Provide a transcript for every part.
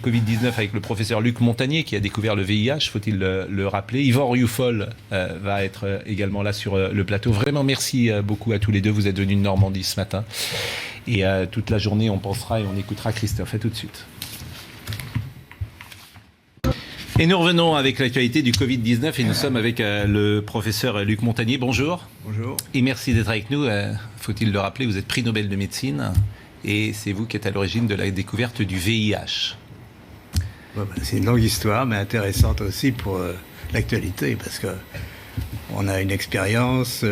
Covid-19 avec le professeur Luc Montagnier qui a découvert le VIH, faut-il le rappeler. Yvan Rioufol va être également là sur le plateau. Vraiment merci beaucoup à tous les deux, vous êtes venus de Normandie ce matin. Et toute la journée on pensera et on écoutera Christophe. À tout de suite. Et nous revenons avec l'actualité du Covid-19 et nous sommes avec le professeur Luc Montagnier. Bonjour. Bonjour. Et merci d'être avec nous. Faut-il le rappeler, vous êtes prix Nobel de médecine et c'est vous qui êtes à l'origine de la découverte du VIH. C'est une longue histoire, mais intéressante aussi pour l'actualité, parce qu'on a une expérience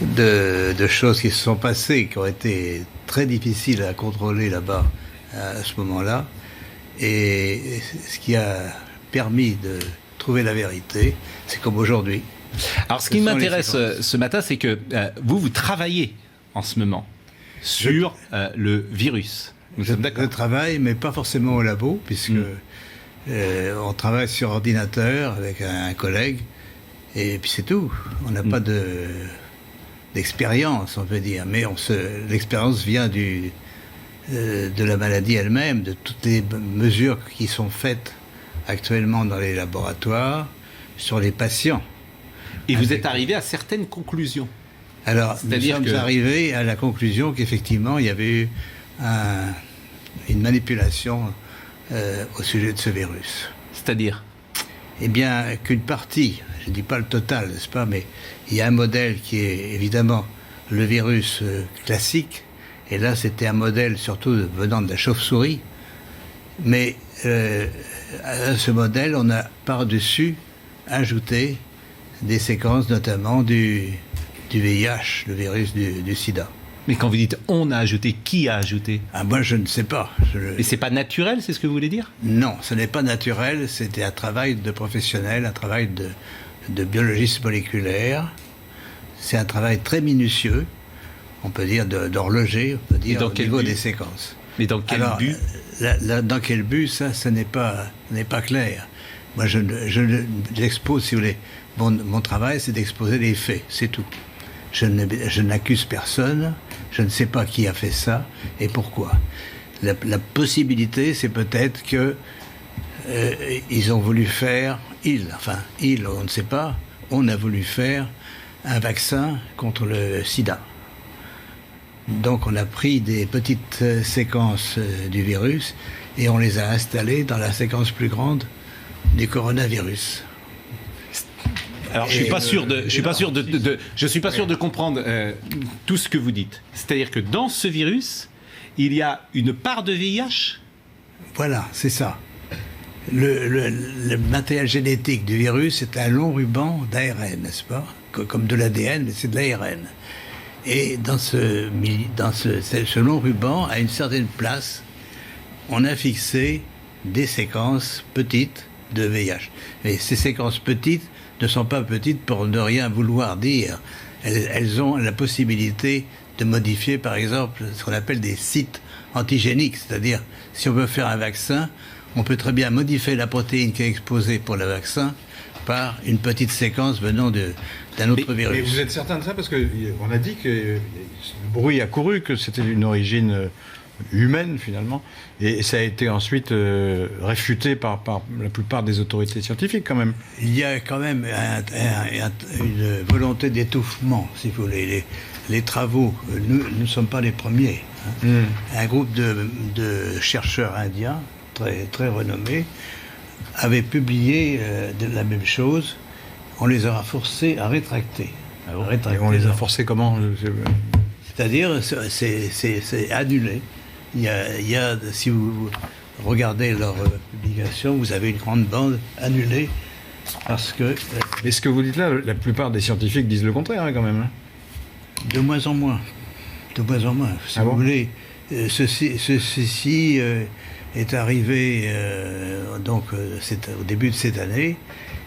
de choses qui se sont passées, qui ont été très difficiles à contrôler là-bas à ce moment-là, et ce qui a permis de trouver la vérité, c'est comme aujourd'hui. Alors ce qui m'intéresse ce matin, c'est que vous travaillez en ce moment sur le virus. Je travaille, mais pas forcément au labo, puisque on travaille sur ordinateur avec un collègue, et puis c'est tout. On n'a pas d'expérience, on peut dire, mais l'expérience vient de la maladie elle-même, de toutes les mesures qui sont faites actuellement dans les laboratoires sur les patients. Et vous êtes arrivé à certaines conclusions. Alors, nous sommes arrivés à la conclusion qu'effectivement, il y avait eu une manipulation au sujet de ce virus. C'est-à-dire ? Eh bien, qu'une partie, je ne dis pas le total, n'est-ce pas, mais il y a un modèle qui est évidemment le virus classique, et là, c'était un modèle surtout venant de la chauve-souris, mais à ce modèle, on a par-dessus ajouté des séquences notamment du VIH, le virus du sida. Mais quand vous dites on a ajouté, qui a ajouté ? Moi je ne sais pas. Mais c'est pas naturel, c'est ce que vous voulez dire ? Non, ce n'est pas naturel, c'était un travail de professionnel, un travail de biologiste moléculaire. C'est un travail très minutieux, on peut dire d'horloger, on peut dire au niveau des séquences. Mais dans quel but ? Dans quel but, ça n'est pas clair. Moi j'expose, si vous voulez, mon travail, c'est d'exposer les faits, c'est tout. Je n'accuse personne, je ne sais pas qui a fait ça et pourquoi. La possibilité, c'est peut-être que ils ont voulu faire, on ne sait pas, on a voulu faire un vaccin contre le sida. Donc on a pris des petites séquences du virus et on les a installées dans la séquence plus grande du coronavirus. Alors, je suis pas sûr de comprendre tout ce que vous dites. C'est-à-dire que dans ce virus, il y a une part de VIH ? Voilà, c'est ça. Le matériel génétique du virus est un long ruban d'ARN, n'est-ce pas ? Comme de l'ADN, mais c'est de l'ARN. Et dans ce long ruban, à une certaine place, on a fixé des séquences petites de VIH. Et ces séquences petites ne sont pas petites pour ne rien vouloir dire. Elles ont la possibilité de modifier, par exemple, ce qu'on appelle des sites antigéniques. C'est-à-dire, si on veut faire un vaccin, on peut très bien modifier la protéine qui est exposée pour le vaccin par une petite séquence venant d'un autre virus. Mais vous êtes certain de ça ? Parce qu'on a dit que le bruit a couru, que c'était d'une origine humaine, finalement. Et ça a été ensuite réfuté par la plupart des autorités scientifiques, quand même. Il y a quand même une volonté d'étouffement, si vous voulez. Les travaux, nous ne sommes pas les premiers. Un groupe de chercheurs indiens, très, très renommés, avait publié la même chose. On les a forcés à rétracter. Et on les a forcés comment ? C'est-à-dire, c'est annulé. Il y a, si vous regardez leur publication, vous avez une grande bande annulée parce que... Mais ce que vous dites là, la plupart des scientifiques disent le contraire, quand même. De moins en moins. De moins en moins. Si vous voulez, ceci est arrivé c'est au début de cette année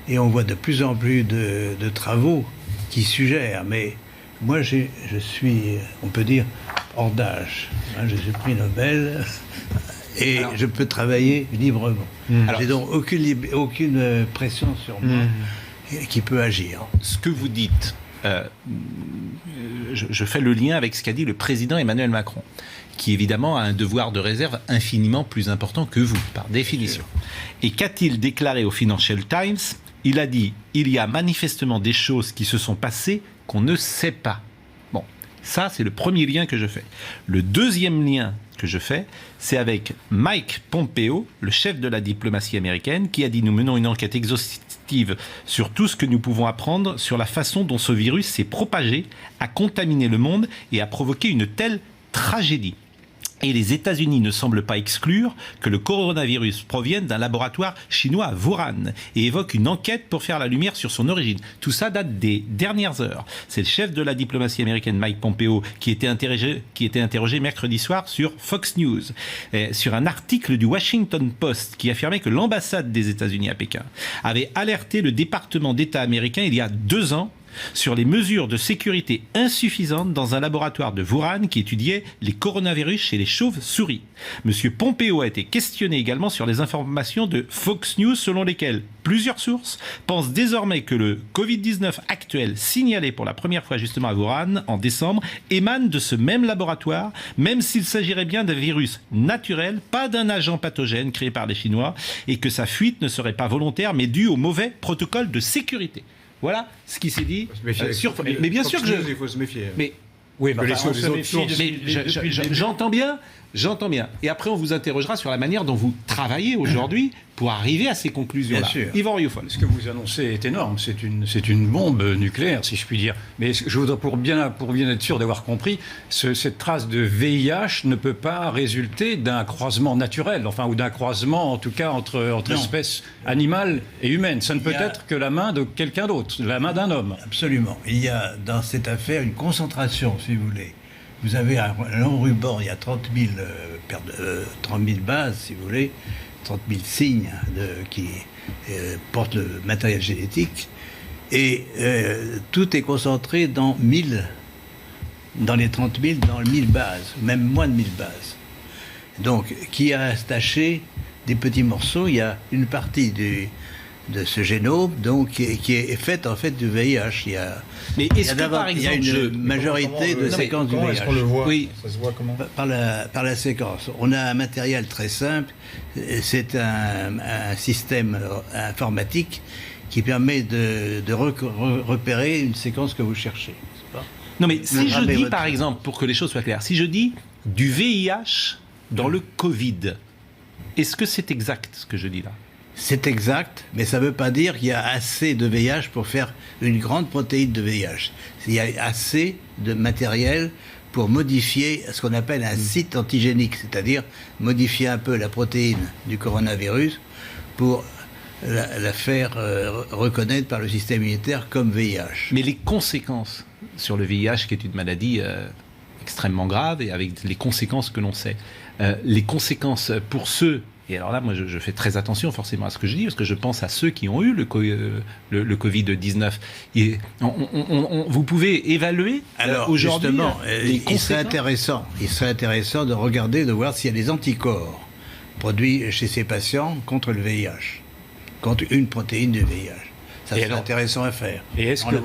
et on voit de plus en plus de travaux qui suggèrent, mais moi je suis, on peut dire, hors d'âge. Je suis prix Nobel et je peux travailler librement. J'ai donc aucune pression sur moi qui peut agir. Ce que vous dites, je fais le lien avec ce qu'a dit le président Emmanuel Macron, qui évidemment a un devoir de réserve infiniment plus important que vous, par définition. Et qu'a-t-il déclaré au Financial Times ? Il a dit « Il y a manifestement des choses qui se sont passées qu'on ne sait pas ». Bon, ça c'est le premier lien que je fais. Le deuxième lien que je fais, c'est avec Mike Pompeo, le chef de la diplomatie américaine, qui a dit « Nous menons une enquête exhaustive sur tout ce que nous pouvons apprendre sur la façon dont ce virus s'est propagé, a contaminé le monde et a provoqué une telle tragédie. » Et les États-Unis ne semblent pas exclure que le coronavirus provienne d'un laboratoire chinois à Wuhan et évoque une enquête pour faire la lumière sur son origine. Tout ça date des dernières heures. C'est le chef de la diplomatie américaine, Mike Pompeo, qui était interrogé mercredi soir sur Fox News, sur un article du Washington Post qui affirmait que l'ambassade des États-Unis à Pékin avait alerté le département d'État américain il y a 2 ans sur les mesures de sécurité insuffisantes dans un laboratoire de Wuhan qui étudiait les coronavirus chez les chauves-souris. Monsieur Pompeo a été questionné également sur les informations de Fox News selon lesquelles plusieurs sources pensent désormais que le Covid-19 actuel signalé pour la première fois justement à Wuhan en décembre émane de ce même laboratoire, même s'il s'agirait bien d'un virus naturel, pas d'un agent pathogène créé par les Chinois, et que sa fuite ne serait pas volontaire mais due au mauvais protocole de sécurité. Voilà ce qui s'est dit. Mais bien sûr que il faut se méfier. Mais oui, mais j'entends bien. Et après, on vous interrogera sur la manière dont vous travaillez aujourd'hui pour arriver à ces conclusions-là. Bien sûr. Yvan Rioufol. Ce que vous annoncez est énorme. C'est une bombe nucléaire, si je puis dire. Mais je voudrais, pour bien être sûr d'avoir compris, cette trace de VIH ne peut pas résulter d'un croisement naturel, ou d'un croisement, en tout cas, entre espèces animales et humaines. Ça ne peut être que la main de quelqu'un d'autre, la main d'un homme. Absolument. Il y a dans cette affaire une concentration, si vous voulez. Vous avez un long ruban, il y a 30 000 bases, si vous voulez, 30 000 signes qui portent le matériel génétique, et tout est concentré dans les 30 000, dans 1000 bases, même moins de 1000 bases. Donc, qui a attaché des petits morceaux, il y a une partie de ce génome donc, qui est faite en fait du VIH. Mais est-ce que par exemple, il y a une majorité de séquences du VIH. Est-ce qu'on le voit ? Oui. Ça se voit comment ? Par la séquence. On a un matériel très simple. C'est un système informatique qui permet de repérer une séquence que vous cherchez. Non, mais si je dis, par exemple, pour que les choses soient claires, si je dis du VIH dans le Covid, est-ce que c'est exact ce que je dis là ? C'est exact, mais ça ne veut pas dire qu'il y a assez de VIH pour faire une grande protéine de VIH. Il y a assez de matériel pour modifier ce qu'on appelle un site antigénique, c'est-à-dire modifier un peu la protéine du coronavirus pour la faire reconnaître par le système immunitaire comme VIH. Mais les conséquences sur le VIH, qui est une maladie extrêmement grave, et avec les conséquences que l'on sait, les conséquences pour ceux... Et alors là, moi, je fais très attention forcément à ce que je dis, parce que je pense à ceux qui ont eu le Covid-19. Et vous pouvez évaluer aujourd'hui les conséquences. Il serait intéressant de regarder, de voir s'il y a des anticorps produits chez ces patients contre le VIH, contre une protéine du VIH. Ça serait intéressant à faire. Et est-ce que,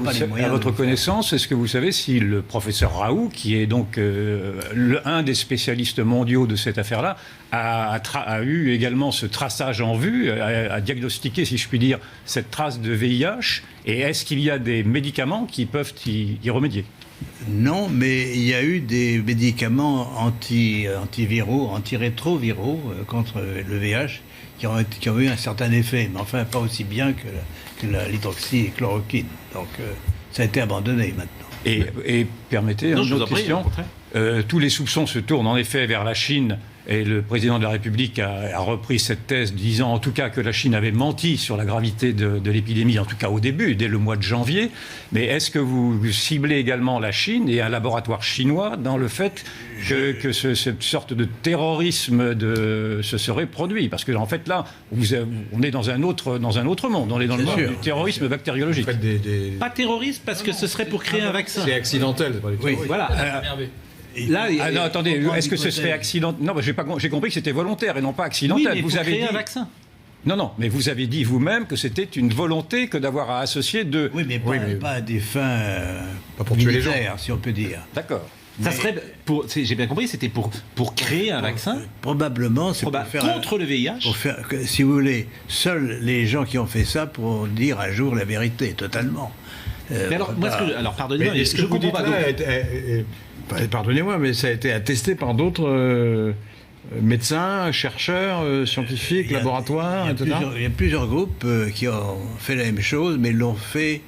à votre connaissance, est-ce que vous savez si le professeur Raoult, qui est donc un des spécialistes mondiaux de cette affaire-là, a eu également ce traçage en vue, a diagnostiqué, si je puis dire, cette trace de VIH, et est-ce qu'il y a des médicaments qui peuvent y remédier ? Non, mais il y a eu des médicaments antiviraux, antirétroviraux contre le VIH qui ont eu un certain effet, mais enfin pas aussi bien que l'hydroxychloroquine. Donc ça a été abandonné maintenant. Et permettez une autre question. Tous les soupçons se tournent en effet vers la Chine, et le président de la République a repris cette thèse disant en tout cas que la Chine avait menti sur la gravité de l'épidémie, en tout cas au début, dès le mois de janvier. Mais est-ce que vous ciblez également la Chine et un laboratoire chinois dans le fait que cette sorte de terrorisme se serait produit ? Parce que en fait là, on est dans un autre monde, on est dans le monde du terrorisme bactériologique. Pas terroriste, parce que ce serait pour créer un vaccin. C'est accidentel, c'est pas du terrorisme. Oui, voilà. Là, non, attendez, est-ce que ce serait accidentel ? Non, j'ai compris que c'était volontaire et non pas accidentel. Oui, mais vous avez créé un vaccin. Non, mais vous avez dit vous-même que c'était une volonté que d'avoir à associer deux. Oui, mais pas à des fins pas pour tuer les gens, si on peut dire. D'accord. Ça serait, j'ai bien compris, c'était pour créer un vaccin probablement, c'est pour faire contre le VIH. Pour faire, si vous voulez, seuls les gens qui ont fait ça pourront dire un jour la vérité, totalement. Mais alors, pardonnez-moi, mais ce que vous dites là, pardonnez-moi, mais ça a été attesté par d'autres médecins, chercheurs, scientifiques, laboratoires, etc. Il y a plusieurs groupes qui ont fait la même chose, mais l'ont fait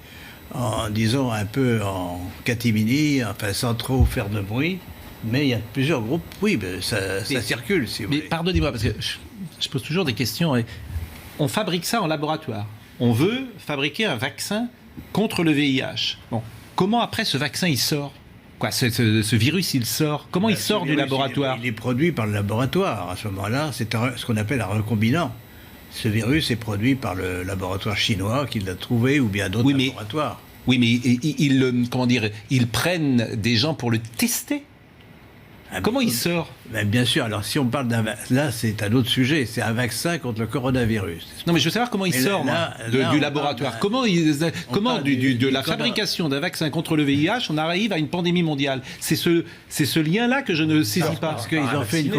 disons, un peu en catimini, enfin sans trop faire de bruit. Mais il y a plusieurs groupes, oui, ça circule, si vous voulez. Mais pardonnez-moi, parce que je pose toujours des questions. On fabrique ça en laboratoire. On veut fabriquer un vaccin contre le VIH. Bon. Comment après ce vaccin, il sort ? Quoi, ce virus, il sort ? Comment il sort du laboratoire ? Il est produit par le laboratoire. À ce moment-là, c'est ce qu'on appelle un recombinant. Ce virus est produit par le laboratoire chinois qui l'a trouvé, ou bien d'autres laboratoires. Oui, mais ils prennent des gens pour le tester. Comment il sort ? Bien sûr, alors si on parle là c'est un autre sujet, c'est un vaccin contre le coronavirus. Non mais je veux savoir comment il sort du laboratoire. Comment de la fabrication d'un vaccin contre le VIH, on arrive à une pandémie mondiale. C'est ce lien-là que je ne saisis pas. Parce qu'ils ont fait une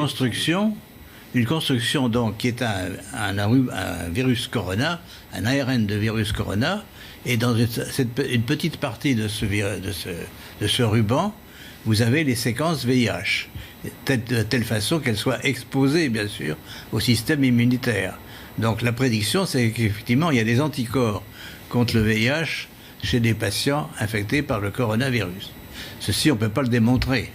construction donc qui est un virus corona, un ARN de virus corona, et dans une petite partie de ce ruban, vous avez les séquences VIH, de telle façon qu'elles soient exposées, bien sûr, au système immunitaire. Donc la prédiction, c'est qu'effectivement, il y a des anticorps contre le VIH chez des patients infectés par le coronavirus. Ceci, on ne peut pas le démontrer.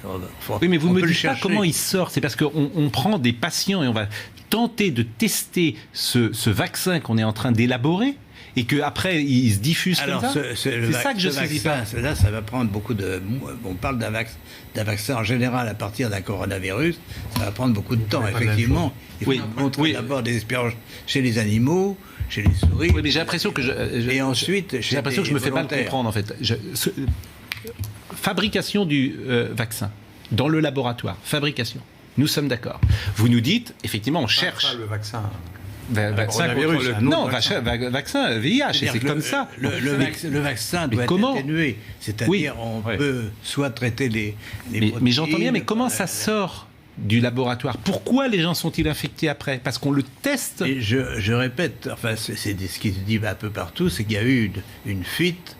Oui, mais vous ne me dites pas comment il sort. C'est parce qu'on prend des patients et on va tenter de tester ce vaccin qu'on est en train d'élaborer et qu'après, il se diffuse comme ça. C'est ça que je ne saisis pas. Là, ça va prendre beaucoup de... On parle d'un vaccin en général à partir d'un coronavirus. Ça va prendre beaucoup de temps, effectivement. Il faut montrer d'abord des expériences chez les animaux, chez les souris. Oui, mais j'ai l'impression que et ensuite, j'ai l'impression que je me fais mal comprendre, en fait. Fabrication du vaccin dans le laboratoire. Fabrication. Nous sommes d'accord. Vous nous dites, effectivement, on cherche... le vaccin... vaccin VIH, c'est comme ça. Le vaccin doit être atténué. C'est-à-dire, on peut soit traiter les mais j'entends bien, mais comment ça sort du laboratoire ? Pourquoi les gens sont-ils infectés après ? Parce qu'on le teste. Et je répète, enfin, c'est ce qui se dit un peu partout, c'est qu'il y a eu une fuite.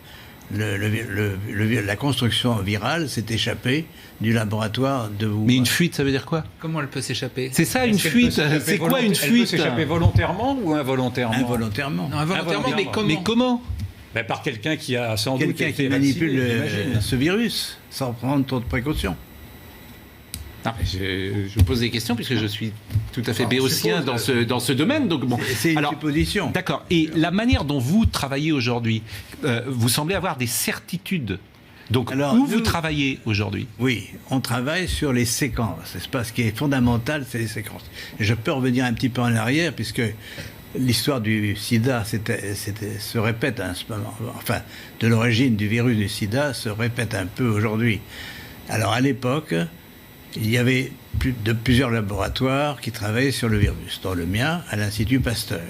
La construction virale s'est échappée du laboratoire de Wuhan. Mais une fuite, ça veut dire quoi ? Comment elle peut s'échapper ? C'est ça, une fuite. C'est quoi une fuite ? Elle peut s'échapper volontairement ou involontairement ? Involontairement. Non, involontairement, mais comment ? Par quelqu'un qui a sans doute quelqu'un qui manipule ce virus sans prendre trop de précautions. Non, je pose des questions puisque je suis tout à fait béotien dans ce domaine. Donc bon. C'est une supposition. D'accord. Et la manière dont vous travaillez aujourd'hui, vous semblez avoir des certitudes. Donc où vous travaillez aujourd'hui ? Oui, on travaille sur les séquences. C'est pas ce qui est fondamental, c'est les séquences. Et je peux revenir un petit peu en arrière puisque l'histoire du sida se répète à ce moment. Enfin, de l'origine du virus du sida se répète un peu aujourd'hui. Alors à l'époque, il y avait plusieurs laboratoires qui travaillaient sur le virus, dont le mien, à l'Institut Pasteur.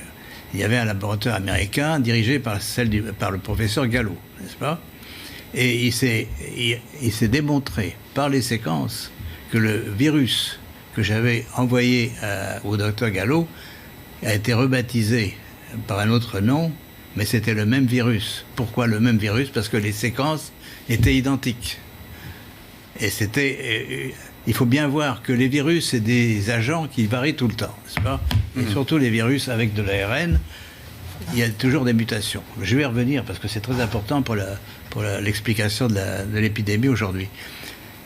Il y avait un laboratoire américain dirigé par le professeur Gallo, n'est-ce pas ? Et il s'est démontré par les séquences que le virus que j'avais envoyé au docteur Gallo a été rebaptisé par un autre nom, mais c'était le même virus. Pourquoi le même virus ? Parce que les séquences étaient identiques. Et il faut bien voir que les virus, c'est des agents qui varient tout le temps, n'est-ce pas ? Et surtout les virus avec de l'ARN, il y a toujours des mutations. Je vais y revenir parce que c'est très important pour l'explication de l'épidémie aujourd'hui.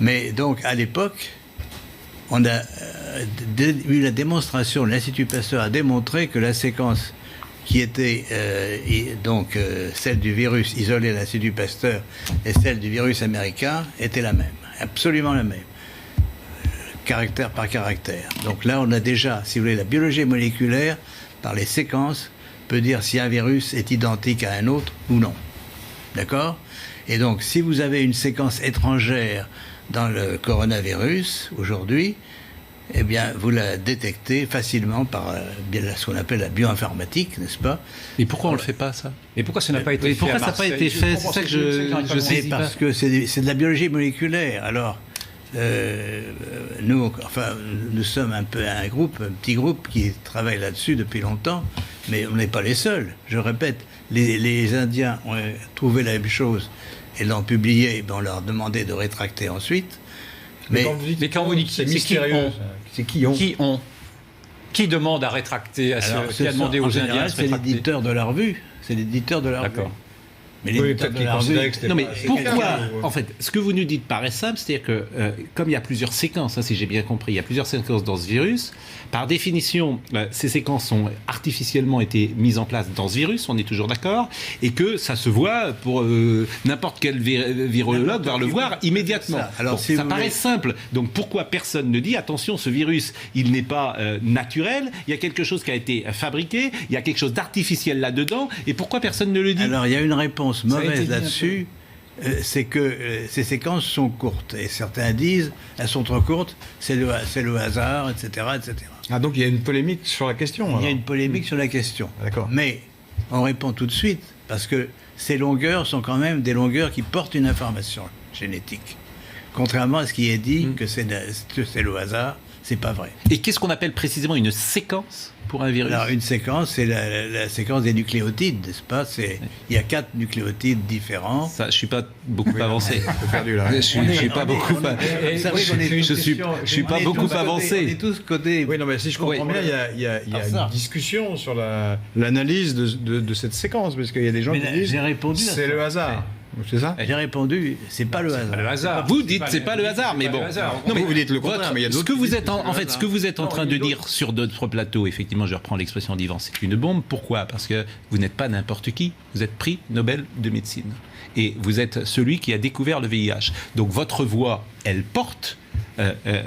Mais donc, à l'époque, on a eu la démonstration, l'Institut Pasteur a démontré que la séquence qui était celle du virus isolé à l'Institut Pasteur et celle du virus américain était la même, absolument la même. Caractère par caractère. Donc là, on a déjà, si vous voulez, la biologie moléculaire, par les séquences, peut dire si un virus est identique à un autre ou non. D'accord ? Et donc, si vous avez une séquence étrangère dans le coronavirus, aujourd'hui, eh bien, vous la détectez facilement par ce qu'on appelle la bioinformatique, n'est-ce pas? Et pourquoi on ne le fait pas, ça? Et pourquoi ça n'a pas été fait pourquoi à ça n'a pas Marseille? été fait? C'est ça que je sais pas. Parce que c'est de la biologie moléculaire. Alors, nous sommes un petit groupe qui travaille là-dessus depuis longtemps, mais on n'est pas les seuls. Je répète, les Indiens ont trouvé la même chose et l'ont publié, et on leur demandait de rétracter ensuite. Mais quand vous dites c'est mystérieux, c'est qui ont? Qui demande à rétracter qui a demandé aux Indiens de se c'est rétracter? l'éditeur de la revue. C'est l'éditeur de la revue. D'accord. Mais Oui, l'éditeur peut-être de la qu'ils revue... considéraient que c'était Non, mais pas- pourquoi En fait, ce que vous nous dites paraît simple, c'est-à-dire que, comme il y a plusieurs séquences, si j'ai bien compris, il y a plusieurs séquences dans ce virus, par définition, ces séquences ont artificiellement été mises en place dans ce virus, on est toujours d'accord, et que ça se voit pour n'importe quel virologue va le voir immédiatement. Alors, Bon, si ça vous paraît voulez- simple. Donc pourquoi personne ne dit, attention, ce virus, il n'est pas naturel, il y a quelque chose qui a été fabriqué, il y a quelque chose d'artificiel là-dedans, et pourquoi personne ne le dit? Alors, il y a une réponse a été mauvaise dit là-dessus, c'est que ces séquences sont courtes. Et certains disent, elles sont trop courtes, c'est le hasard, etc., etc. Ah, donc il y a une polémique sur la question. Il y a alors. une polémique sur la question. D'accord. Mais on répond tout de suite, parce que ces longueurs sont quand même des longueurs qui portent une information génétique. Contrairement à ce qui est dit, que c'est le hasard, c'est pas vrai. Et qu'est-ce qu'on appelle précisément une séquence pour un virus? Alors, une séquence, c'est la séquence des nucléotides, n'est-ce pas? Il y a 4 nucléotides différents. Ça, je suis pas beaucoup avancé. Un peu perdu là. Je suis pas beaucoup. Vous savez qu'on est tous- Je suis pas on est beaucoup tous codés, avancé. On est tous codés. Oui, non, mais si je comprends Oui. bien, il y a Alors ça. une discussion sur l'analyse de cette séquence, parce qu'il y a des gens Mais qui là, disent j'ai répondu à c'est ça. le hasard. C'est ça? J'ai répondu, c'est pas le hasard. Le hasard. Vous dites c'est pas le hasard, mais bon. Non, mais vous dites le contraire, mais il y a ce d'autres que qui vous disent êtes que c'est en le fait, hasard. ce que vous êtes en train de dire sur d'autres plateaux, effectivement, je reprends l'expression d'Yvan, c'est une bombe. Pourquoi? Parce que vous n'êtes pas n'importe qui. Vous êtes prix Nobel de médecine et vous êtes celui qui a découvert le VIH. Donc votre voix, elle porte.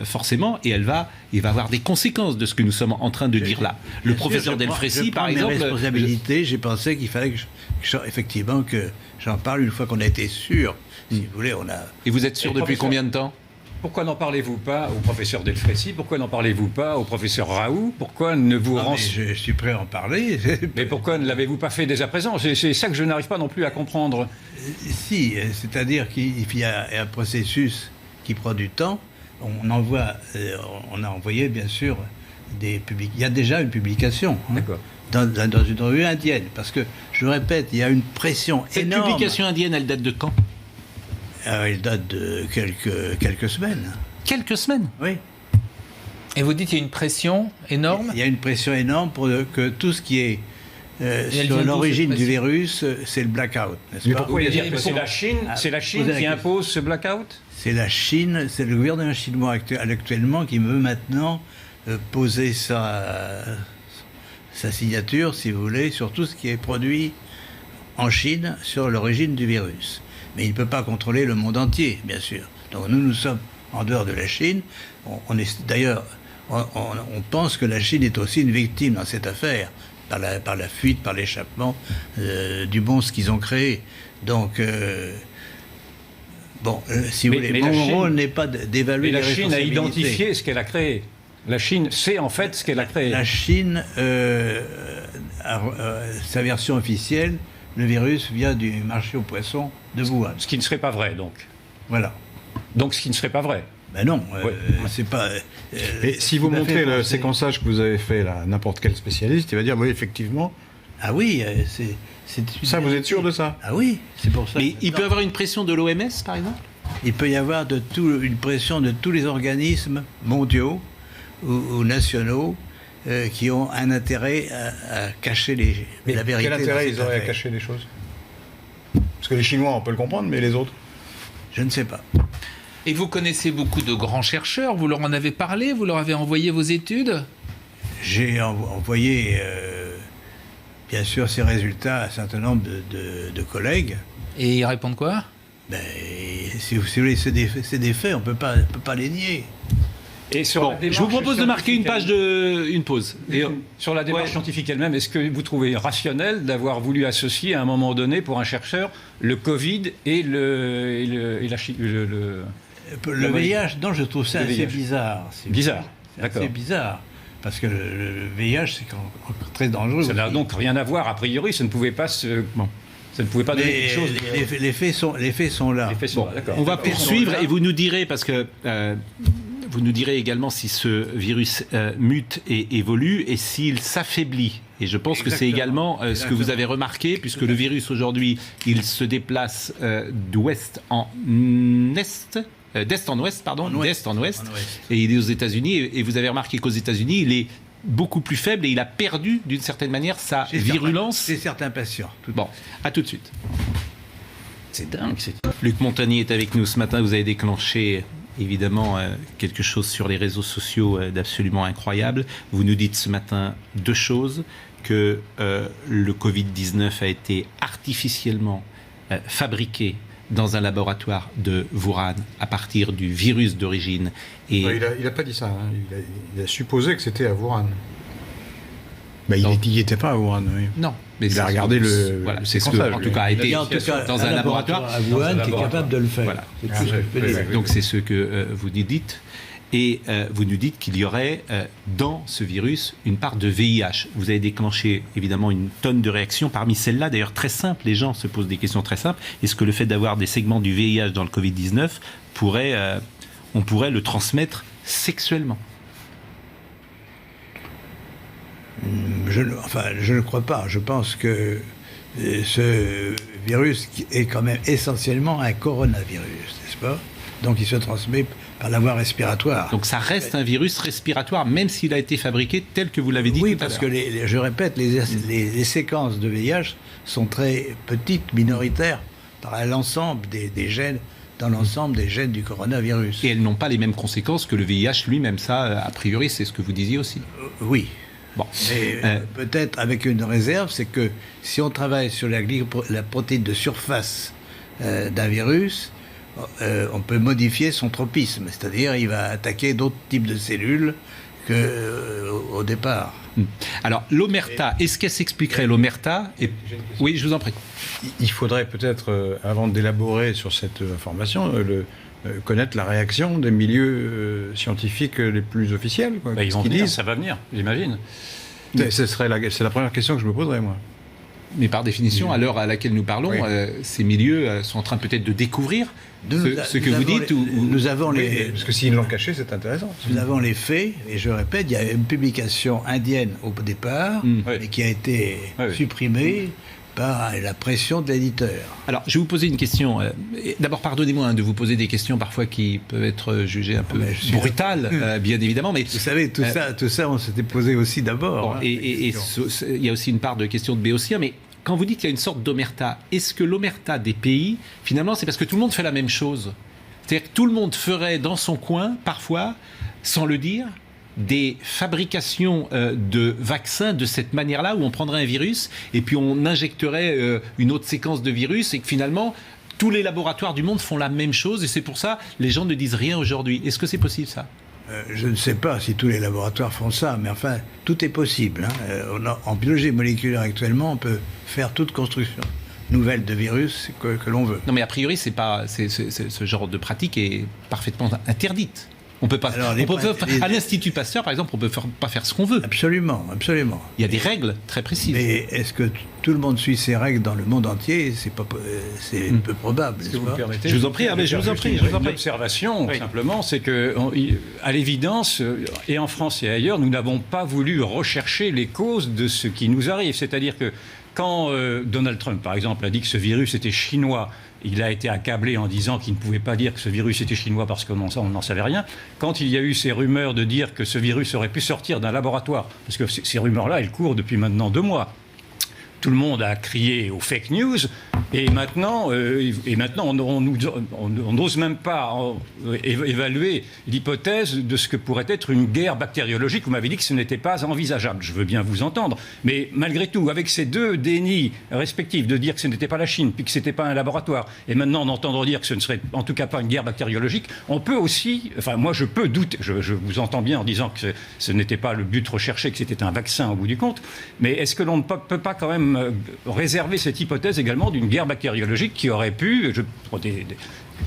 Forcément, et il va avoir des conséquences de ce que nous sommes en train de dire là. Le professeur Delfrécy, par exemple, mes responsabilités, j'ai pensé qu'il fallait effectivement que j'en parle une fois qu'on a été sûr. Si vous voulez, on a. Et vous êtes sûr Et depuis professeur- combien de temps? Pourquoi n'en parlez-vous pas au professeur Delfrécy? Pourquoi n'en parlez-vous pas au professeur Raoult? Pourquoi ne vous Ah, mais je suis prêt à en parler. Mais pourquoi ne l'avez-vous pas fait dès à présent? C'est ça que je n'arrive pas non plus à comprendre. Si, c'est-à-dire qu'il y a un processus qui prend du temps. On a envoyé bien sûr des publications. Il y a déjà une publication. D'accord. Dans une revue indienne. Parce que, je répète, il y a une pression Cette énorme. publication indienne, elle date de quand? Elle date de quelques semaines. Quelques semaines. Oui. Et vous dites qu'il y a une pression énorme? Il y a une pression énorme pour que tout ce qui est elle vient sur d'où, l'origine cette du pression virus, c'est le blackout, n'est-ce Mais pas? pourquoi il y a C'est des pressions? la Chine, c'est la Chine posez la qui question. impose ce blackout? C'est la Chine, c'est le gouvernement chinois actuellement qui veut maintenant poser sa signature, si vous voulez, sur tout ce qui est produit en Chine sur l'origine du virus. Mais il ne peut pas contrôler le monde entier, bien sûr. Donc nous sommes en dehors de la Chine. D'ailleurs, on pense que la Chine est aussi une victime dans cette affaire, par la fuite, par l'échappement du monstre qu'ils ont créé. Donc, si vous voulez, mon rôle n'est pas d'évaluer Mais les la Chine a responsabilités. identifié ce qu'elle a créé. La Chine sait en fait ce qu'elle a créé. La Chine, sa version officielle, le virus vient du marché aux poissons de Wuhan. Ce qui ne serait pas vrai, donc. Voilà. Donc ce qui ne serait pas vrai. Ben non, Ouais. c'est pas. Et si vous tout à fait montrez le pensé. séquençage que vous avez fait là, à n'importe quel spécialiste, il va dire oui, effectivement. Ah oui, c'est. Ça, vous êtes sûr de ça? Ah oui, c'est pour ça. Mais il peut y avoir une pression de l'OMS, par exemple? Il peut y avoir une pression de tous les organismes mondiaux ou nationaux qui ont un intérêt à cacher la vérité. Quel dans intérêt cette ils auraient à affaire. cacher les choses? Parce que les Chinois, on peut le comprendre, mais les autres? Je ne sais pas. Et vous connaissez beaucoup de grands chercheurs, vous leur en avez parlé, vous leur avez envoyé vos études? J'ai envoyé, bien sûr, ces résultats à un certain nombre de collègues. Et ils répondent quoi? Ben, si vous voulez, c'est des faits, on ne peut pas les nier. Et sur Bon, la démarche je vous propose de marquer une scientifique pause. Et, sur la démarche Ouais. scientifique elle-même, est-ce que vous trouvez rationnel d'avoir voulu associer à un moment donné pour un chercheur le Covid et Le VIH, non, je trouve ça Le assez VIH. bizarre. si vous Bizarre. C'est bizarre. Parce que le VIH, c'est encore très dangereux. Ça n'a donc rien à voir, a priori, ça ne pouvait pas se... Bon. Ça ne pouvait pas donner quelque chose. Les faits sont là. Les faits sont là, d'accord. On va poursuivre et vous nous direz, parce que vous nous direz également si ce virus mute et évolue et s'il s'affaiblit. Et je pense que c'est également ce que vous avez remarqué, puisque le virus aujourd'hui, il se déplace d'ouest en est. D'est en ouest, pardon, d'est en ouest, et il est aux États-Unis. Et vous avez remarqué qu'aux États-Unis, il est beaucoup plus faible et il a perdu d'une certaine manière sa virulence. Chez certains patients. Bon, à tout de suite. C'est dingue. Luc Montagnier est avec nous ce matin. Vous avez déclenché évidemment quelque chose sur les réseaux sociaux d'absolument incroyable. Vous nous dites ce matin deux choses, que le Covid-19 a été artificiellement fabriqué dans un laboratoire de Wuhan à partir du virus d'origine. Et il n'a pas dit ça, hein. Il a supposé que c'était à Wuhan. Il n'y était pas à Wuhan, oui. Non. Mais il a regardé le... Voilà, c'est ce que, en tout cas, a été dans un laboratoire à Wuhan qui est capable de le faire. Voilà. Donc c'est ce que vous nous dites. Et vous nous dites qu'il y aurait dans ce virus une part de VIH. Vous avez déclenché évidemment une tonne de réactions. Parmi celles-là, d'ailleurs très simples, les gens se posent des questions très simples. Est-ce que le fait d'avoir des segments du VIH dans le Covid-19, on pourrait le transmettre sexuellement ? Je ne crois pas. Je pense que ce virus est quand même essentiellement un coronavirus, n'est-ce pas ? Donc il se transmet par la voie respiratoire. Donc ça reste un virus respiratoire, même s'il a été fabriqué tel que vous l'avez dit tout à l'heure. Oui, parce que, je répète, les séquences de VIH sont très petites, minoritaires, par l'ensemble des gènes, dans l'ensemble des gènes du coronavirus. Et elles n'ont pas les mêmes conséquences que le VIH lui-même. Ça, a priori, c'est ce que vous disiez aussi. Oui. Bon. Mais peut-être avec une réserve, c'est que si on travaille sur la protéine de surface d'un virus, on peut modifier son tropisme, c'est-à-dire il va attaquer d'autres types de cellules qu'au départ. Alors l'omerta, est-ce qu'elle s'expliquerait l'omerta Oui, je vous en prie. Il faudrait peut-être, avant d'élaborer sur cette information, connaître la réaction des milieux scientifiques les plus officiels. Ils vont venir, ça va venir, j'imagine. C'est la première question que je me poserais, moi. Mais par définition, à l'heure à laquelle nous parlons, ces milieux sont en train peut-être de découvrir ce que vous dites. Nous avons parce que s'ils l'ont caché, c'est intéressant. Nous avons les faits, et je répète, il y a une publication indienne au départ, mais qui a été supprimée par la pression de l'éditeur. Alors, je vais vous poser une question. D'abord, pardonnez-moi de vous poser des questions parfois qui peuvent être jugées un peu brutales, bien évidemment. Mais vous savez, tout ça, on s'était posé aussi d'abord. Bon, et il y a aussi une part de questions de béotien, mais quand vous dites qu'il y a une sorte d'omerta, est-ce que l'omerta des pays, finalement, c'est parce que tout le monde fait la même chose ? C'est-à-dire que tout le monde ferait dans son coin, parfois, sans le dire, des fabrications de vaccins de cette manière-là, où on prendrait un virus et puis on injecterait une autre séquence de virus, et que finalement, tous les laboratoires du monde font la même chose, et c'est pour ça les gens ne disent rien aujourd'hui. Est-ce que c'est possible, ça ? Je ne sais pas si tous les laboratoires font ça, mais enfin, tout est possible. En biologie moléculaire actuellement, on peut faire toute construction nouvelle de virus que l'on veut. Non, mais a priori, ce genre de pratique est parfaitement interdite. On peut pas. Alors, à l'Institut Pasteur, par exemple, on peut pas faire ce qu'on veut. Absolument, absolument. Il y a des règles très précises. Mais est-ce que tout le monde suit ces règles dans le monde entier ? C'est peu probable. Si vous me permettez, je vous en prie. Une observation, simplement, c'est que, à l'évidence, et en France et ailleurs, nous n'avons pas voulu rechercher les causes de ce qui nous arrive. C'est-à-dire que quand Donald Trump, par exemple, a dit que ce virus était chinois, il a été accablé en disant qu'il ne pouvait pas dire que ce virus était chinois parce qu'on n'en savait rien. Quand il y a eu ces rumeurs de dire que ce virus aurait pu sortir d'un laboratoire, parce que ces rumeurs-là, elles courent depuis maintenant 2 mois, tout le monde a crié aux fake news, et maintenant on n'ose même pas évaluer l'hypothèse de ce que pourrait être une guerre bactériologique. Vous m'avez dit que ce n'était pas envisageable. Je veux bien vous entendre. Mais malgré tout, avec ces 2 dénis respectifs, de dire que ce n'était pas la Chine, puis que ce n'était pas un laboratoire, et maintenant d'entendre dire que ce ne serait en tout cas pas une guerre bactériologique, on peut aussi... Enfin, moi, je peux douter. Je vous entends bien en disant que ce n'était pas le but recherché, que c'était un vaccin au bout du compte. Mais est-ce que l'on ne peut pas quand même réserver cette hypothèse également d'une guerre guerre bactériologique qui aurait pu,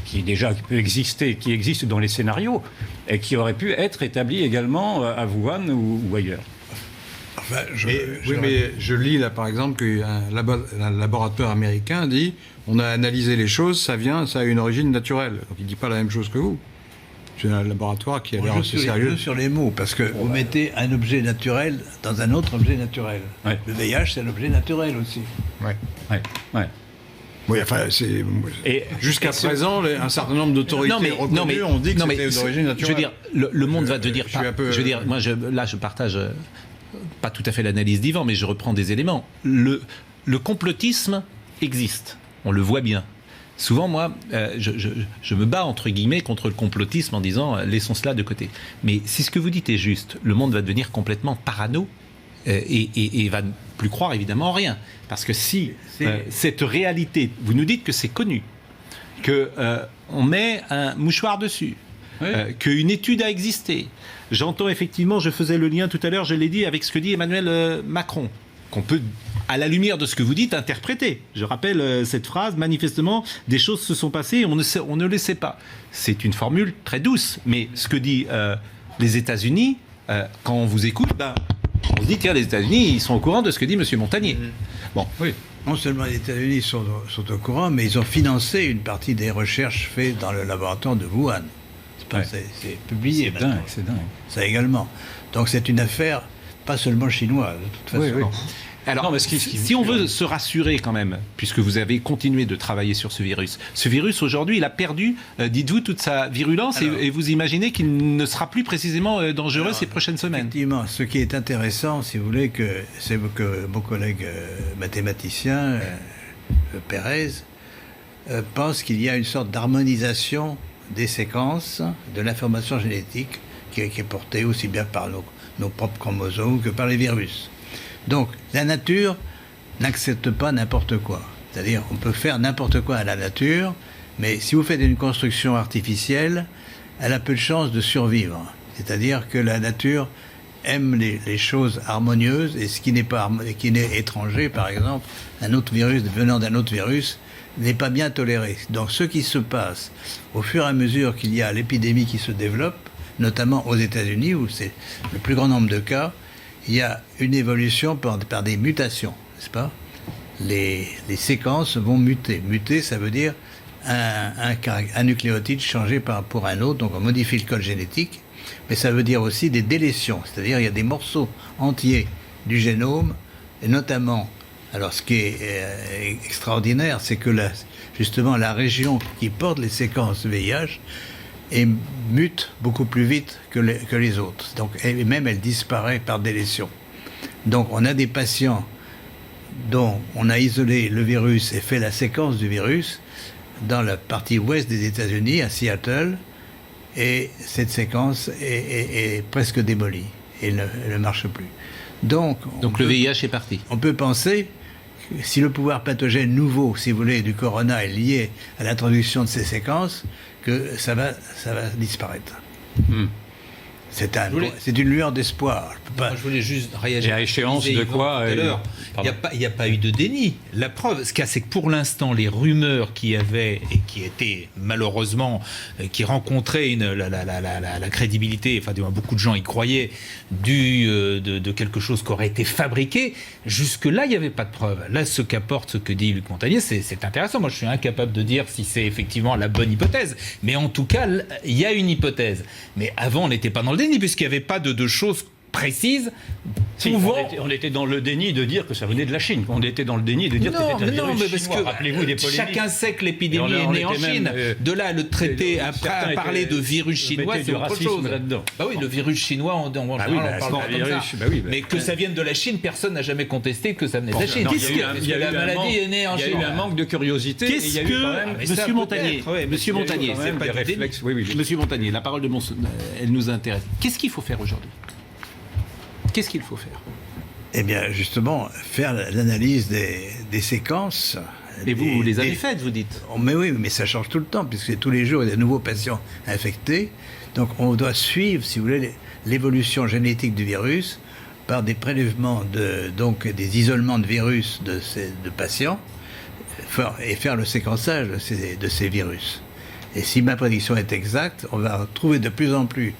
qui existe dans les scénarios, et qui aurait pu être établie également à Wuhan ou ailleurs. Enfin, mais je lis là par exemple qu'un laboratoire américain dit on a analysé les choses, ça a une origine naturelle. Donc il ne dit pas la même chose que vous. C'est un laboratoire qui a l'air assez sérieux. On joue sur les mots, parce que vous mettez un objet naturel dans un autre objet naturel. Ouais. Le VIH, c'est un objet naturel aussi. Ouais. Ouais. Oui, enfin, jusqu'à présent, un certain nombre d'autorités reconnues ont dit que c'était d'origine naturelle. Je veux dire, le monde va devenir... Je veux dire, moi, je partage pas tout à fait l'analyse d'Yvan, mais je reprends des éléments. Le complotisme existe, on le voit bien. Souvent, moi, je me bats, entre guillemets, contre le complotisme en disant laissons cela de côté. Mais si ce que vous dites est juste, le monde va devenir complètement parano et va ne plus croire évidemment en rien. Parce que si cette réalité, vous nous dites que c'est connu, qu'on met un mouchoir dessus, qu'une étude a existé. J'entends effectivement, je faisais le lien tout à l'heure, je l'ai dit, avec ce que dit Emmanuel Macron, qu'on peut, à la lumière de ce que vous dites, interpréter. Je rappelle cette phrase, manifestement, des choses se sont passées et on ne le sait pas. C'est une formule très douce, mais ce que dit les États-Unis, quand on vous écoute, on se dit, tiens, les États-Unis, ils sont au courant de ce que dit M. Montagnier. Bon, oui. Non seulement les États-Unis sont au courant, mais ils ont financé une partie des recherches faites dans le laboratoire de Wuhan. C'est publié maintenant. C'est dingue. Ça également. Donc c'est une affaire pas seulement chinoise, de toute façon. Oui. Alors, non, si on veut se rassurer quand même, puisque vous avez continué de travailler sur ce virus aujourd'hui, il a perdu, dites-vous, toute sa virulence et vous imaginez qu'il ne sera plus précisément dangereux ces prochaines semaines. Effectivement, ce qui est intéressant, si vous voulez, c'est que mon collègue mathématicien, Pérez, pense qu'il y a une sorte d'harmonisation des séquences de l'information génétique qui est portée aussi bien par nos propres chromosomes que par les virus. Donc, la nature n'accepte pas n'importe quoi. C'est-à-dire, on peut faire n'importe quoi à la nature, mais si vous faites une construction artificielle, elle a peu de chances de survivre. C'est-à-dire que la nature aime les choses harmonieuses, et ce qui n'est étranger, par exemple, un autre virus venant d'un autre virus, n'est pas bien toléré. Donc, ce qui se passe au fur et à mesure qu'il y a l'épidémie qui se développe, notamment aux États-Unis, où c'est le plus grand nombre de cas, il y a une évolution par des mutations, n'est-ce pas ? Les séquences vont muter. Muter, ça veut dire un nucléotide changé pour un autre, donc on modifie le code génétique, mais ça veut dire aussi des délétions, c'est-à-dire il y a des morceaux entiers du génome, et notamment, alors ce qui est extraordinaire, c'est que justement la région qui porte les séquences VIH mute beaucoup plus vite que les autres. Donc, et même elle disparaît par délétion. Donc on a des patients dont on a isolé le virus et fait la séquence du virus dans la partie ouest des États-Unis, à Seattle, et cette séquence est presque démolie et ne marche plus. Donc le VIH est parti. On peut penser que si le pouvoir pathogène nouveau, si vous voulez, du corona est lié à l'introduction de ces séquences, que ça va disparaître. C'est une lueur d'espoir. Je voulais juste réagir. Et à échéance de quoi Il n'y a pas eu de déni. La preuve, ce qu'il y a, c'est que pour l'instant, les rumeurs qui étaient malheureusement, qui rencontraient la crédibilité, enfin, beaucoup de gens y croyaient, de quelque chose qui aurait été fabriqué, jusque-là, il n'y avait pas de preuve. Là, ce que dit Luc Montagnier, c'est intéressant. Moi, je suis incapable de dire si c'est effectivement la bonne hypothèse. Mais en tout cas, il y a une hypothèse. Mais avant, on n'était pas dans le déni, puisqu'il n'y avait pas de choses précises. On était dans le déni de dire que ça venait de la Chine. On était dans le déni de dire que c'était un virus chinois. Rappelez-vous des polémiques. Chacun sait que l'épidémie est née en Chine. De là, le traité, après, à parler de virus chinois, c'est autre chose. Bah oui, le virus chinois, on parle comme ça. Mais que ça vienne de la Chine, personne n'a jamais contesté que ça venait de la Chine. La maladie est née en Chine. Il y a eu un manque de curiosité. Qu'est-ce que Monsieur Montagnier, Monsieur Montagnier, la parole de elle nous intéresse. Qu'est-ce qu'il faut faire aujourd'hui ? Qu'est-ce qu'il faut faire ? Eh bien, justement, faire l'analyse des séquences. Et vous les avez faites, vous dites ? Mais oui, mais ça change tout le temps, puisque tous les jours, il y a de nouveaux patients infectés. Donc, on doit suivre, si vous voulez, l'évolution génétique du virus par des prélèvements, donc des isolements de virus de patients, faire le séquençage de ces virus. Et si ma prédiction est exacte, on va trouver de plus en plus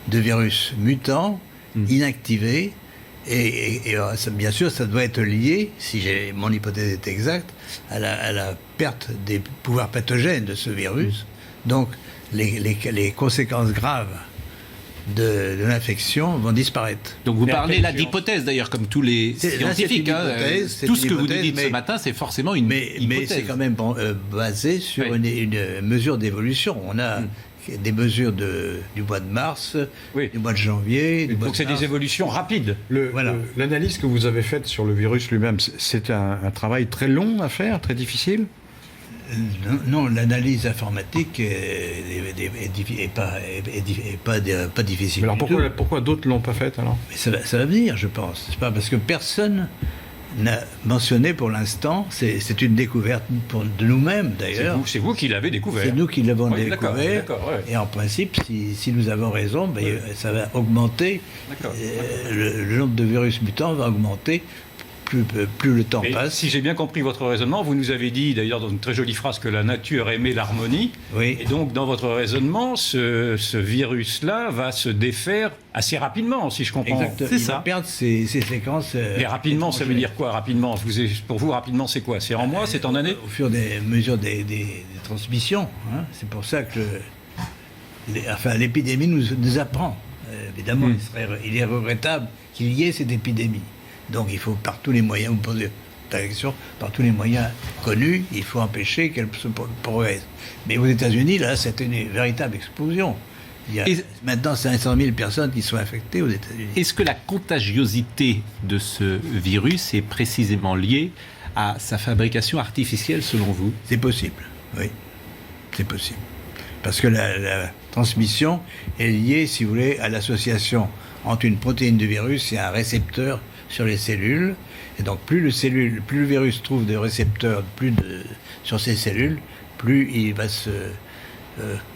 de virus mutants, inactivés, et bien sûr, ça doit être lié, si mon hypothèse est exacte, à la perte des pouvoirs pathogènes de ce virus. Donc, les conséquences graves de l'infection vont disparaître. Donc vous parlez là d'hypothèse d'ailleurs, comme tous les scientifiques. Tout ce que vous nous dites ce matin, c'est forcément une hypothèse. Mais c'est quand même basé sur une mesure d'évolution. On a des mesures du mois de mars, du mois de janvier. Donc c'est des évolutions rapides. L'analyse que vous avez faite sur le virus lui-même, c'est un travail très long à faire, très difficile? Non, l'analyse informatique est pas difficile. Mais alors pourquoi d'autres ne l'ont pas faite alors? Mais ça va venir, je pense. C'est pas parce que personne n'a mentionné pour l'instant. C'est une découverte de nous-mêmes d'ailleurs. C'est vous qui l'avez découvert. C'est nous qui l'avons découvert. D'accord. Et en principe, si nous avons raison, ça va augmenter. Le nombre de virus mutants va augmenter. Plus le temps passe. Si j'ai bien compris votre raisonnement, vous nous avez dit d'ailleurs dans une très jolie phrase que la nature aimait l'harmonie. Oui. Et donc dans votre raisonnement, ce virus-là va se défaire assez rapidement, si je comprends. Exactement. Il va perdre ses séquences. Mais rapidement, ça veut dire quoi rapidement? Pour vous, rapidement, c'est quoi? C'est en mois? C'est en année? Au fur des mesures des transmissions. Hein. C'est pour ça que l'épidémie nous apprend. Évidemment, il est regrettable qu'il y ait cette épidémie. Donc il faut par tous les moyens, vous posez la question, par tous les moyens connus, il faut empêcher qu'elle se progresse. Mais aux États-Unis, là, c'est une véritable explosion. Il y a maintenant 500 000 personnes qui sont infectées aux États-Unis. Est-ce que la contagiosité de ce virus est précisément liée à sa fabrication artificielle, selon vous? C'est possible, oui. C'est possible. Parce que la transmission est liée, si vous voulez, à l'association entre une protéine du virus et un récepteur sur les cellules. Et donc, plus le virus trouve des récepteurs sur ces cellules, plus il va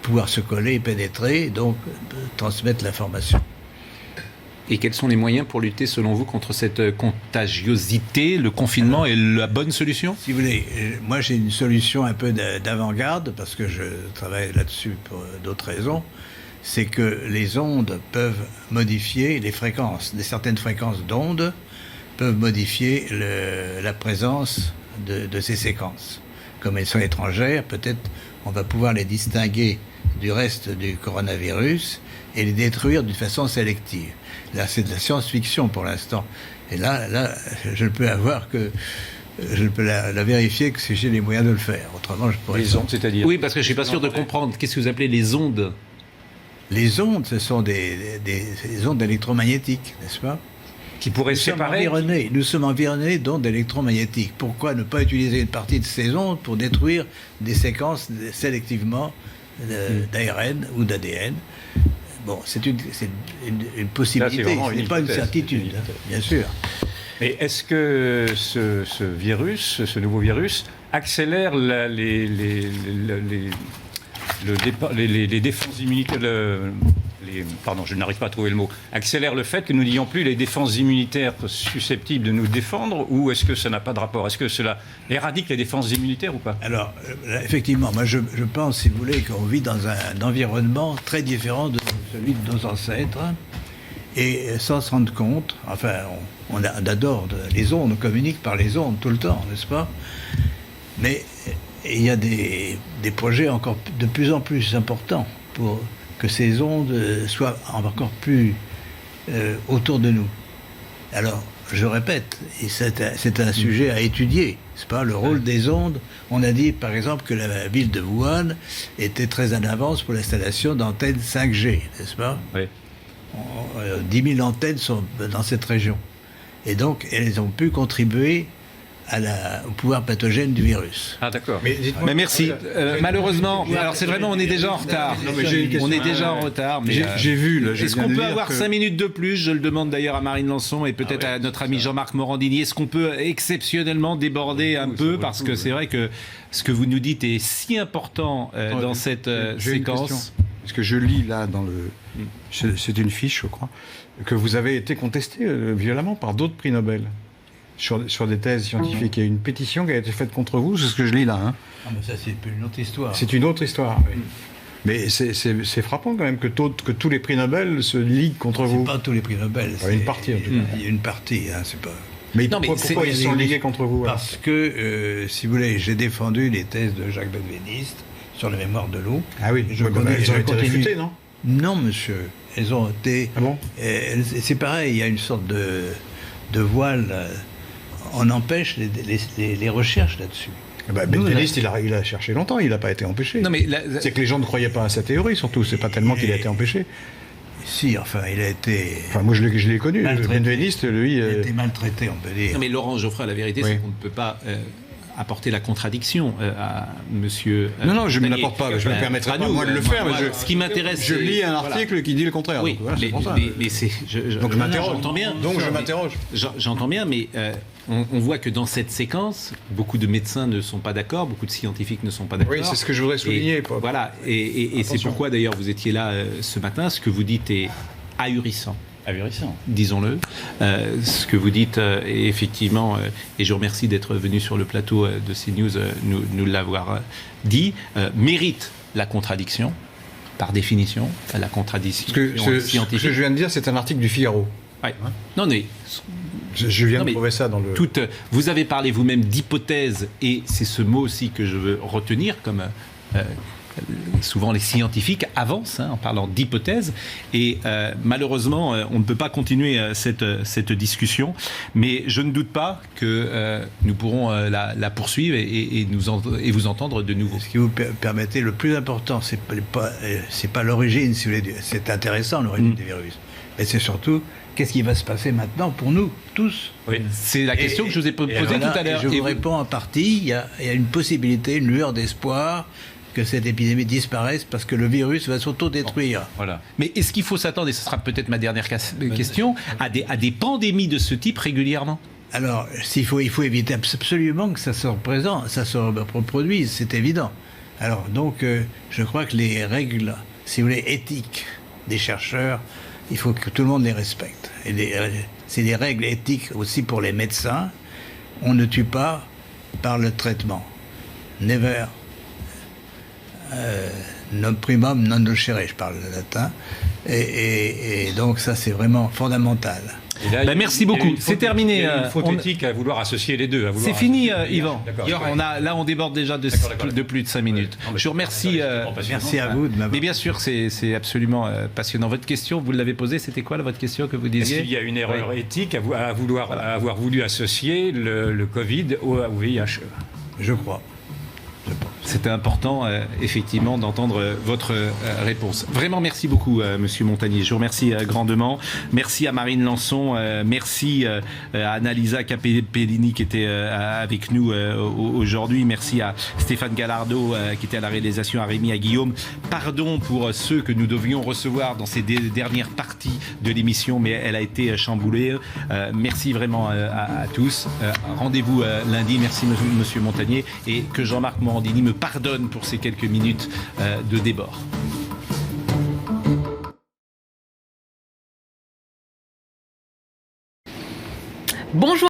pouvoir se coller et pénétrer, et donc transmettre l'information. Et quels sont les moyens pour lutter, selon vous, contre cette contagiosité? Le confinement est la bonne solution? Si vous voulez, moi j'ai une solution un peu d'avant-garde, parce que je travaille là-dessus pour d'autres raisons. C'est que les ondes peuvent modifier les fréquences. Certaines fréquences d'ondes peuvent modifier la présence de ces séquences. Comme elles sont étrangères, peut-être on va pouvoir les distinguer du reste du coronavirus et les détruire d'une façon sélective. Là, c'est de la science-fiction pour l'instant. Et là, je ne peux la vérifier que si j'ai les moyens de le faire. Autrement, je pourrais... Les ondes, c'est-à-dire? Oui, parce que je ne suis pas sûr de comprendre. Qu'est-ce que vous appelez les ondes? Les ondes, ce sont des ondes électromagnétiques, n'est-ce pas? Qui pourraient séparer. Nous sommes environnés d'ondes électromagnétiques. Pourquoi ne pas utiliser une partie de ces ondes pour détruire des séquences sélectivement d'ARN ou d'ADN? Bon, c'est une possibilité, ce n'est pas une certitude, bien sûr. Mais est-ce que ce virus, ce nouveau virus, accélère les défenses immunitaires, pardon, je n'arrive pas à trouver le mot, accélère le fait que nous n'ayons plus les défenses immunitaires susceptibles de nous défendre, ou est-ce que ça n'a pas de rapport? Est-ce que cela éradique les défenses immunitaires ou pas? Alors, effectivement, moi je pense, si vous voulez, qu'on vit dans un environnement très différent de celui de nos ancêtres, et sans se rendre compte, enfin, on adore les ondes, on communique par les ondes tout le temps, n'est-ce pas? Mais il y a des projets encore de plus en plus importants pour que ces ondes soient encore plus autour de nous. Alors, je répète, et c'est un sujet à étudier, c'est pas le rôle des ondes. On a dit, par exemple, que la ville de Wuhan était très en avance pour l'installation d'antennes 5G, n'est-ce pas? Oui. 10 000 antennes sont dans cette région. Et donc, elles ont pu contribuer au pouvoir pathogène du virus. Ah d'accord. Mais merci. Malheureusement, alors c'est vraiment, on est déjà en retard. On est déjà en retard. J'ai vu. Est-ce qu'on peut avoir 5 minutes de plus? Je le demande d'ailleurs à Marine Lançon et peut-être à notre ami Jean-Marc Morandini. Est-ce qu'on peut exceptionnellement déborder un peu? Parce que c'est vrai que ce que vous nous dites est si important dans cette séquence. Parce que je lis là dans le... C'est une fiche, je crois, que vous avez été contesté violemment par d'autres prix Nobel. sur des thèses scientifiques. Il y a une pétition qui a été faite contre vous, c'est ce que je lis là. Hein. Ah, mais ça, c'est une autre histoire. C'est une autre histoire. Oui. Mais c'est frappant quand même que tous les prix Nobel se liguent contre vous. C'est pas tous les prix Nobel. Ouais, une partie en tout cas. Il y a une partie, hein, c'est pas... Mais Non, mais pourquoi ils sont ligués contre vous alors? Parce que, si vous voulez, j'ai défendu les thèses de Jacques Benveniste sur la mémoire de l'eau. Ah oui, ils ont été réfutés, non? Non, monsieur. Elles ont été... Ah bon? C'est pareil, il y a une sorte de voile. On empêche les recherches là-dessus. Benveniste, il a cherché longtemps, il n'a pas été empêché. Non, mais c'est que les gens ne croyaient pas à sa théorie, surtout. C'est pas tellement qu'il a été empêché. Si, enfin, il a été... Enfin, moi, je l'ai connu. Benveniste, lui... Il a été maltraité, on peut dire. Non, mais Laurent Geoffroy, la vérité, c'est qu'on ne peut pas apporter la contradiction à monsieur... non, je ne l'apporte pas. Je ne me permettrai pas, moi, de le faire. Ce qui m'intéresse... Je lis un article qui dit le contraire. Oui, donc, voilà, mais c'est... Donc, je m'interroge. J'entends bien. Donc, je m'interroge. J'entends bien, mais on voit que dans cette séquence, beaucoup de médecins ne sont pas d'accord, beaucoup de scientifiques ne sont pas d'accord. Oui, c'est ce que je voudrais souligner. Voilà, et c'est pourquoi, d'ailleurs, vous étiez là ce matin. Ce que vous dites est ahurissant. Ahurissant. Disons-le. Ce que vous dites est effectivement, et je vous remercie d'être venu sur le plateau de CNews, nous l'avoir dit, mérite la contradiction, par définition, la contradiction scientifique. Ce que je viens de dire, c'est un article du Figaro. Ouais. Non, mais... Je viens de trouver ça dans le... Vous avez parlé vous-même d'hypothèse, et c'est ce mot aussi que je veux retenir, comme... souvent les scientifiques avancent en parlant d'hypothèse et malheureusement on ne peut pas continuer cette discussion, mais je ne doute pas que nous pourrons la poursuivre et vous entendre de nouveau. Ce qui vous permettez, le plus important, c'est pas l'origine, si vous voulez, c'est intéressant l'origine des virus, mais c'est surtout qu'est-ce qui va se passer maintenant pour nous tous. Oui, c'est la question que je vous ai posée tout à l'heure. Je vous réponds en partie, il y a une possibilité, une lueur d'espoir que cette épidémie disparaisse parce que le virus va s'autodétruire. Bon, voilà. Mais est-ce qu'il faut s'attendre, et ce sera peut-être ma dernière question, à des pandémies de ce type régulièrement? Alors, il faut éviter absolument que ça se reproduise, c'est évident. Alors, donc, je crois que les règles, si vous voulez, éthiques des chercheurs, il faut que tout le monde les respecte. Et c'est des règles éthiques aussi pour les médecins. On ne tue pas par le traitement. Never. Non primum non nocere, je parle latin, et donc ça c'est vraiment fondamental. Là, merci beaucoup. C'est terminé. Il y a une faute éthique à vouloir associer les deux. C'est fini, Yvan. On déborde déjà de plus de 5 minutes. Je vous remercie. Merci à vous de m'avoir. Mais bien sûr, c'est absolument passionnant. Votre question, vous l'avez posée. C'était quoi votre question que vous disiez? Est-ce qu'il y a une erreur éthique à avoir voulu associer le Covid au VIH? Je crois. C'était important, effectivement, d'entendre votre réponse. Vraiment, merci beaucoup, Monsieur Montagnier. Je vous remercie grandement. Merci à Marine Lançon. Merci à Annalisa Capellini qui était avec nous aujourd'hui. Merci à Stéphane Gallardo qui était à la réalisation, à Rémi, à Guillaume. Pardon pour ceux que nous devions recevoir dans ces dernières parties de l'émission, mais elle a été chamboulée. Merci vraiment à tous. Rendez-vous lundi. Merci, Monsieur Montagnier. Et que Jean-Marc Morandini me pardonne pour ces quelques minutes de débord. Bonjour.